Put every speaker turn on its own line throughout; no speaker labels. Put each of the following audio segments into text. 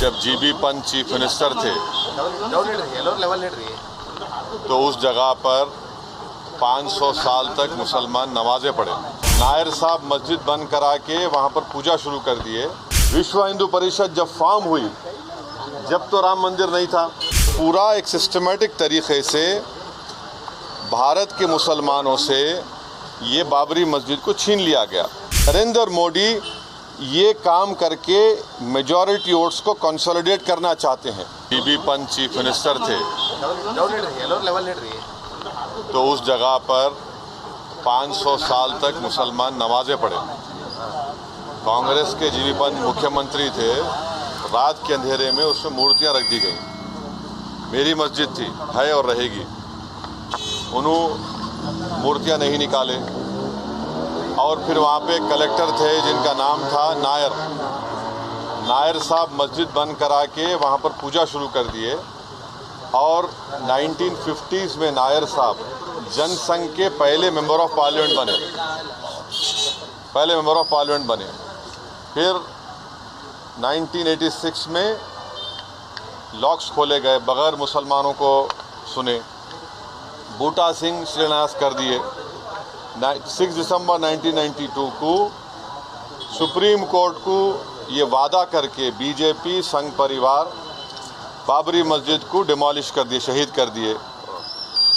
जब GB Pant chief minister थे तो उस जगह पर 500 साल तक मुसलमान नमाजें पढ़े। नायर साहब मस्जिद बंद करा के वहाँ पर पूजा शुरू कर दिए। विश्व हिंदू परिषद जब फॉर्म हुई, जब तो राम मंदिर नहीं था। पूरा एक सिस्टमेटिक तरीके से भारत के मुसलमानों से ये बाबरी मस्जिद को छीन लिया गया। नरेंद्र मोदी ये काम करके मेजॉरिटी वोट्स को कंसोलिडेट करना चाहते हैं। जीबी पंत चीफ मिनिस्टर थे तो उस जगह पर 500 साल तक मुसलमान नमाजें पढ़े। कांग्रेस के जीबी पंत मुख्यमंत्री थे, रात के अंधेरे में उसमें मूर्तियां रख दी गई। मेरी मस्जिद थी, है और रहेगी। उन्होंने मूर्तियां नहीं निकाले और फिर वहाँ पे कलेक्टर थे जिनका नाम था नायर साहब मस्जिद बंद करा के वहाँ पर पूजा शुरू कर दिए। और 1950s में नायर साहब जनसंघ के पहले मेंबर ऑफ पार्लियामेंट बने। फिर 1986 में लॉक्स खोले गए, बगैर मुसलमानों को सुने। बूटा सिंह शिलान्यास कर दिए। 6 दिसंबर 1992 को सुप्रीम कोर्ट को ये वादा करके बीजेपी संघ परिवार बाबरी मस्जिद को डिमोलिश कर दिए, शहीद कर दिए।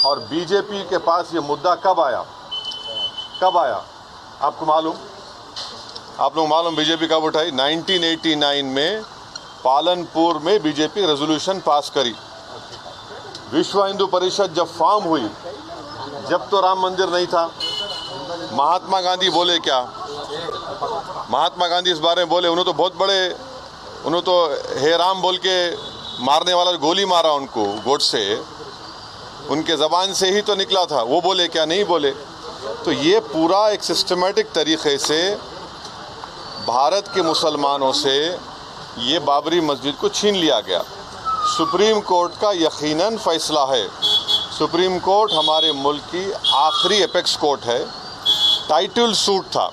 और बीजेपी के पास ये मुद्दा कब आया? आपको मालूम? आप लोग मालूम बीजेपी कब उठाई? 1989 में पालनपुर में बीजेपी रेजोल्यूशन पास करी। विश्व हिंदू परिषद जब फॉर्म हुई, जब तो राम मंदिर नहीं था। महात्मा गांधी बोले क्या? महात्मा गांधी इस बारे में बोले, उन्होंने तो बहुत बड़े, उन्होंने तो हे राम बोल के मारने वाला गोली मारा उनको, गोडसे, उनके ज़बान से ही तो निकला था। वो बोले क्या? नहीं बोले। तो ये पूरा एक सिस्टमेटिक तरीके से भारत के मुसलमानों से ये बाबरी मस्जिद को छीन लिया गया। सुप्रीम कोर्ट का यकीनन फैसला है। सुप्रीम कोर्ट हमारे मुल्क की आखिरी एपेक्स कोर्ट है। टाइटल सूट था,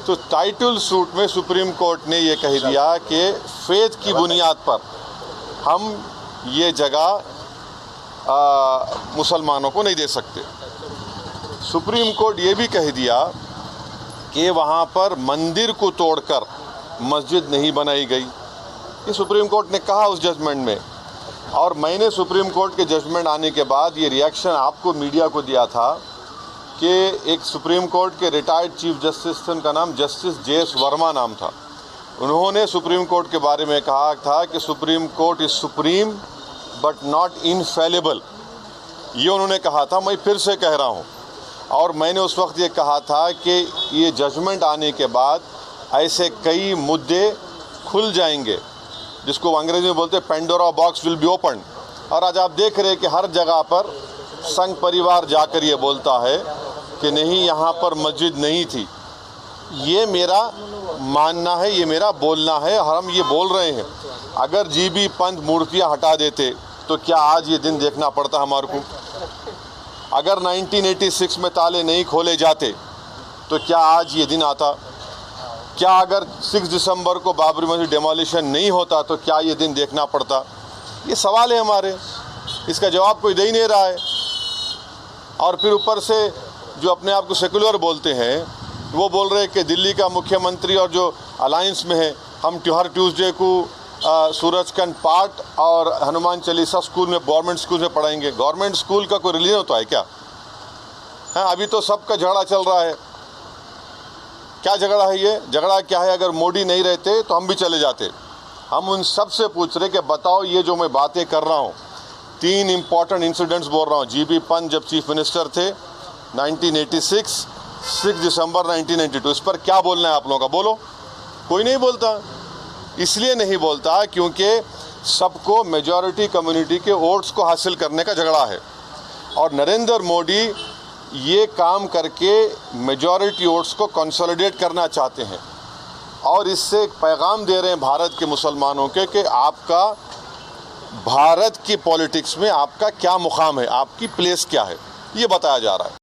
तो टाइटल सूट में सुप्रीम कोर्ट ने ये कह दिया कि फेथ की बुनियाद पर हम ये जगह मुसलमानों को नहीं दे सकते। सुप्रीम कोर्ट ये भी कह दिया कि वहाँ पर मंदिर को तोड़कर मस्जिद नहीं बनाई गई। ये सुप्रीम कोर्ट ने कहा उस जजमेंट में। और मैंने सुप्रीम कोर्ट के जजमेंट आने के बाद ये रिएक्शन आपको मीडिया को दिया था कि एक सुप्रीम कोर्ट के रिटायर्ड चीफ जस्टिस थे, उनका नाम जस्टिस JS वर्मा नाम था। उन्होंने सुप्रीम कोर्ट के बारे में कहा था कि supreme court is supreme but not infallible. ये उन्होंने कहा था, मैं फिर से कह रहा हूँ। और मैंने उस वक्त ये कहा था कि ये जजमेंट आने के बाद ऐसे कई मुद्दे खुल जाएंगे, जिसको अंग्रेजी में बोलते हैं Pandora box will be open. और आज आप देख रहे हैं कि हर जगह पर संघ परिवार जाकर ये बोलता है कि नहीं, यहाँ पर मस्जिद नहीं थी। ये मेरा मानना है, ये मेरा बोलना है, हम ये बोल रहे हैं। अगर जीबी पंत मूर्तियाँ हटा देते तो क्या आज ये दिन देखना पड़ता हमारे को? अगर 1986 में ताले नहीं खोले जाते तो क्या आज ये दिन आता? क्या अगर 6 दिसंबर को बाबरी मस्जिद डेमोलिशन नहीं होता तो क्या ये दिन देखना पड़ता? ये सवाल है हमारे, इसका जवाब कोई दे ही नहीं रहा है। और फिर ऊपर से जो अपने आप को सेकुलर बोलते हैं, वो बोल रहे हैं कि दिल्ली का मुख्यमंत्री और जो अलायंस में है, हम हर ट्यूसडे को सूरजकंड पाठ और हनुमान चालीसा स्कूल में, गवर्नमेंट स्कूल में पढ़ाएंगे। गवर्नमेंट स्कूल का कोई रिलीजन होता है क्या? हाँ, अभी तो सबका झगड़ा चल रहा है। क्या झगड़ा है ये? झगड़ा क्या है? अगर मोदी नहीं रहते तो हम भी चले जाते। हम उन सब से पूछ रहे कि बताओ, ये जो मैं बातें कर रहा हूँ, 3 इम्पॉर्टेंट इंसिडेंट्स बोल रहा हूँ। जीबी पंत जब चीफ मिनिस्टर थे 1986, 6 दिसंबर 1992, इस पर क्या बोलना है आप लोगों का? बोलो। कोई नहीं बोलता। इसलिए नहीं बोलता क्योंकि सबको मेजॉरिटी कम्युनिटी के वोट्स को हासिल करने का झगड़ा है। और नरेंद्र मोदी ये काम करके मेजॉरिटी वोट्स को कंसोलिडेट करना चाहते हैं। और इससे एक पैगाम दे रहे हैं भारत के मुसलमानों के कि आपका भारत की पॉलिटिक्स में आपका क्या मुकाम है, आपकी प्लेस क्या है, ये बताया जा रहा है।